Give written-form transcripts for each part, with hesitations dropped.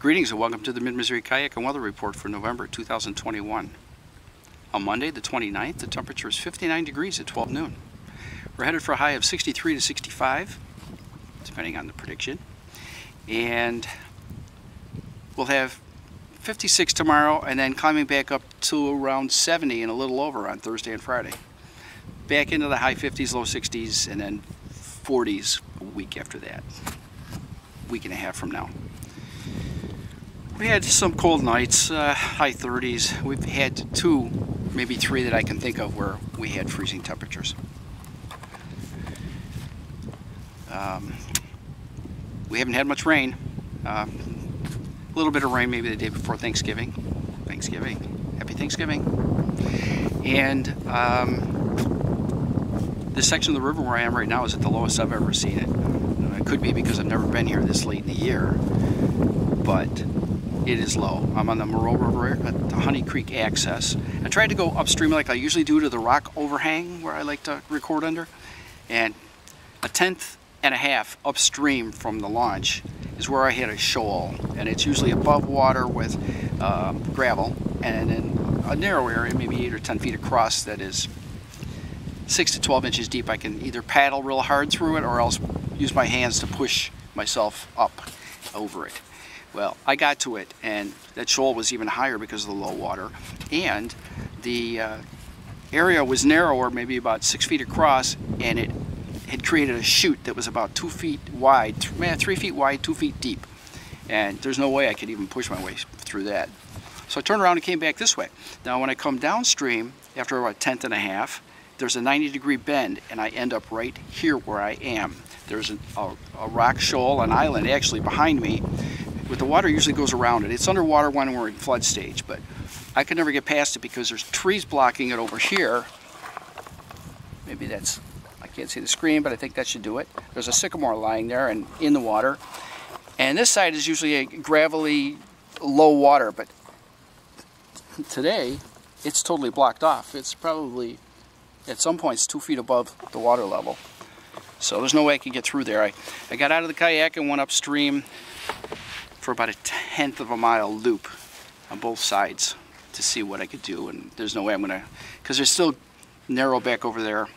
Greetings and welcome to the Mid-Missouri Kayak and Weather Report for November 2021. On Monday the 29th, the temperature is 59 degrees at 12 noon. We're headed for a high of 63 to 65, depending on the prediction. And we'll have 56 tomorrow and then climbing back up to around 70 and a little over on Thursday and Friday. Back into the high 50s, low 60s, and then 40s a week after that. Week and a half from now. We had some cold nights, high 30s. We've had two, maybe three that I can think of where we had freezing temperatures. We haven't had much rain. A little bit of rain maybe the day before Thanksgiving. Happy Thanksgiving. And this section of the river where I am right now is at the lowest I've ever seen it. It could be because I've never been here this late in the year, but it is low. I'm on the Moreau River at the Honey Creek access. I tried to go upstream like I usually do to the rock overhang where I like to record under, and a tenth and a half upstream from the launch is where I hit a shoal, and it's usually above water with gravel, and in a narrow area, maybe 8 or 10 feet across, that is 6 to 12 inches deep. I can either paddle real hard through it or else use my hands to push myself up over it. Well, I got to it, and that shoal was even higher because of the low water, and the area was narrower, maybe about 6 feet across, and it had created a chute that was about 2 feet wide, 3 feet wide, 2 feet deep, and there's no way I could even push my way through that. So I turned around and came back this way. Now when I come downstream, after about a tenth and a half, there's a 90-degree bend, and I end up right here where I am. There's a rock shoal, an island actually behind me, but the water usually goes around it. It's underwater when we're in flood stage, but I could never get past it because there's trees blocking it over here. Maybe that's, I can't see the screen, but I think that should do it. There's a sycamore lying there and in the water. And this side is usually a gravelly, low water, but today it's totally blocked off. It's probably, at some points, 2 feet above the water level. So there's no way I could get through there. I got out of the kayak and went upstream for about a tenth of a mile loop on both sides to see what I could do, and there's no way I'm gonna, because there's still narrow back over there,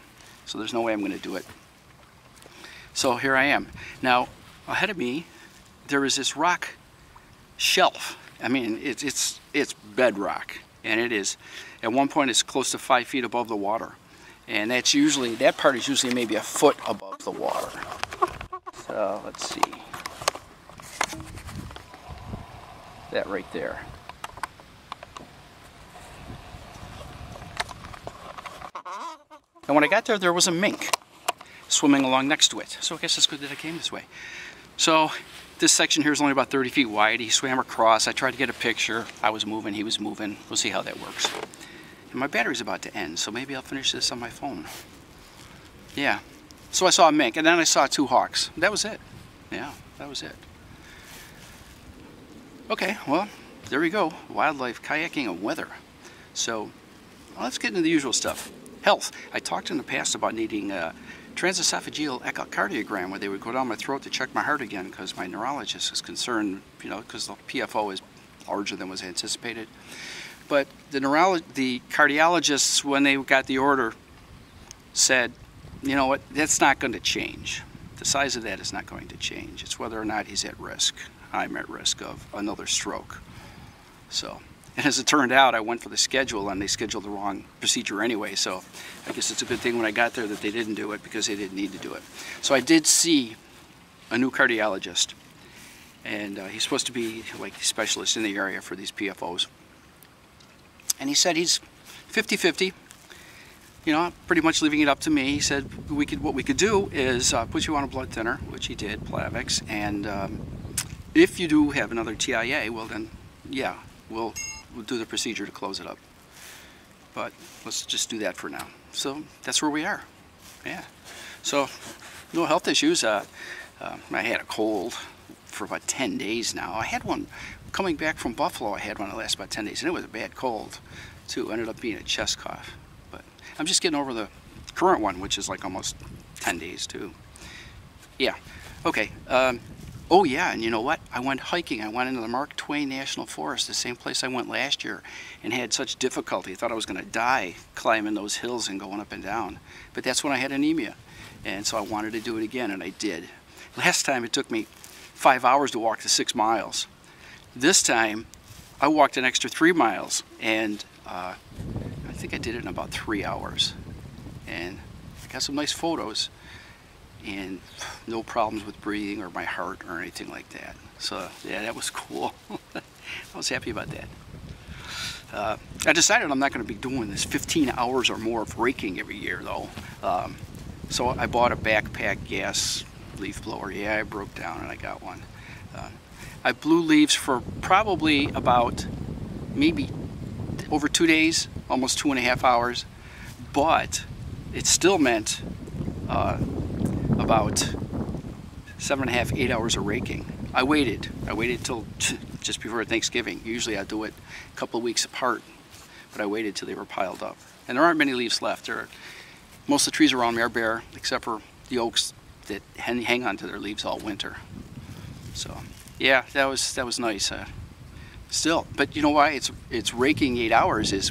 so there's no way I'm gonna do it. So here I am. Now ahead of me there is this rock shelf. I mean, it's bedrock, and it is, at one point it's close to 5 feet above the water, and that's usually, that part is usually maybe a foot above the water. So let's see. That right there. And when I got there, there was a mink swimming along next to it. So I guess it's good that I came this way. So this section here is only about 30 feet wide. He swam across. I tried to get a picture. I was moving, he was moving. We'll see how that works. And my battery's about to end, so maybe I'll finish this on my phone. Yeah. So I saw a mink, and then I saw 2 hawks. That was it. Yeah, that was it. Okay, well, there we go. Wildlife, kayaking, and weather. So let's get into the usual stuff. Health. I talked in the past about needing a transesophageal echocardiogram, where they would go down my throat to check my heart again, because my neurologist is concerned, you know, because the PFO is larger than was anticipated. But the cardiologists, when they got the order, said, you know what, that's not going to change. The size of that is not going to change. It's whether or not he's at risk. I'm at risk of another stroke. So, and as it turned out, I went for the schedule, and they scheduled the wrong procedure anyway, so I guess it's a good thing when I got there that they didn't do it, because they didn't need to do it. So I did see a new cardiologist, and he's supposed to be like the specialist in the area for these PFOs. And he said he's 50-50, you know, pretty much leaving it up to me. He said what we could do is put you on a blood thinner, which he did, Plavix, and if you do have another TIA, well then, yeah, we'll do the procedure to close it up. But let's just do that for now. So that's where we are. Yeah. So no health issues. I had a cold for about 10 days now. I had one coming back from Buffalo. I had one that lasted about 10 days, and it was a bad cold too. It ended up being a chest cough. But I'm just getting over the current one, which is like almost 10 days too. Yeah. Okay. Oh yeah, and you know what? I went hiking. I went into the Mark Twain National Forest, the same place I went last year, and had such difficulty. I thought I was going to die climbing those hills and going up and down. But that's when I had anemia, and so I wanted to do it again, and I did. Last time it took me 5 hours to walk the 6 miles. This time I walked an extra 3 miles, and I think I did it in about 3 hours. And I got some nice photos, and no problems with breathing or my heart or anything like that. So yeah, that was cool. I was happy about that. I decided I'm not going to be doing this 15 hours or more of raking every year though. So I bought a backpack gas leaf blower. Yeah, I broke down and I got one. I blew leaves for probably about maybe over 2 days, almost 2.5 hours, but it still meant about 7.5, 8 hours of raking. I waited till just before Thanksgiving. Usually I do it a couple of weeks apart, but I waited till they were piled up. And there aren't many leaves left. Most of the trees around me are bare, except for the oaks that hang on to their leaves all winter. So yeah, that was nice. Still, but you know why it's raking 8 hours is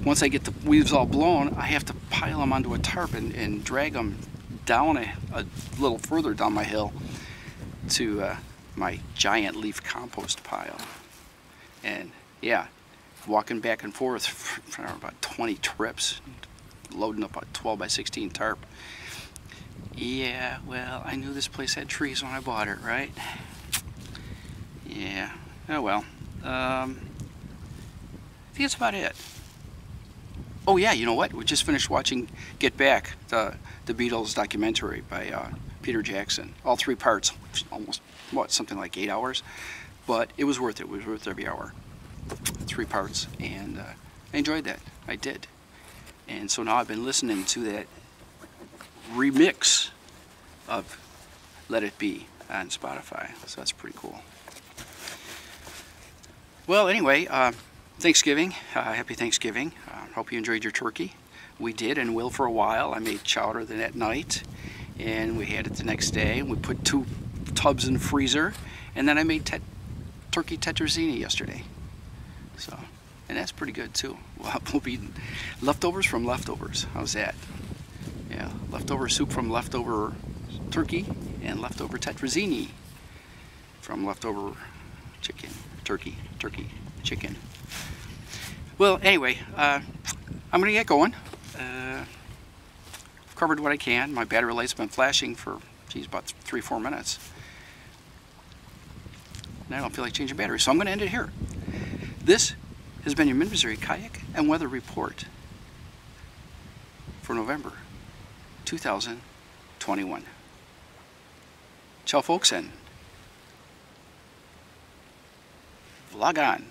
once I get the leaves all blown, I have to pile them onto a tarp and drag them down a little further down my hill to my giant leaf compost pile. And yeah, walking back and forth for about 20 trips, loading up a 12 by 16 tarp. Yeah, well, I knew this place had trees when I bought it, right? Yeah, oh well. I think that's about it. Oh yeah, you know what? We just finished watching Get Back, the Beatles documentary by Peter Jackson. All 3 parts, almost, what, something like 8 hours? But it was worth it. It was worth every hour. 3 parts, and I enjoyed that. I did. And so now I've been listening to that remix of Let It Be on Spotify. So that's pretty cool. Well, anyway, Thanksgiving. Happy Thanksgiving. Hope you enjoyed your turkey. We did and will for a while. I made chowder that night, and we had it the next day. We put 2 tubs in the freezer, and then I made turkey tetrazzini yesterday. So, and that's pretty good too. We'll be eating leftovers from leftovers. How's that? Yeah, leftover soup from leftover turkey, and leftover tetrazzini from leftover chicken, turkey, chicken. Well, anyway, I'm going to get going. I've covered what I can. My battery light's been flashing for, geez, about 3-4 minutes. And I don't feel like changing batteries, so I'm going to end it here. This has been your Mid-Missouri Kayak and Weather Report for November 2021. Ciao, folks, and vlog on.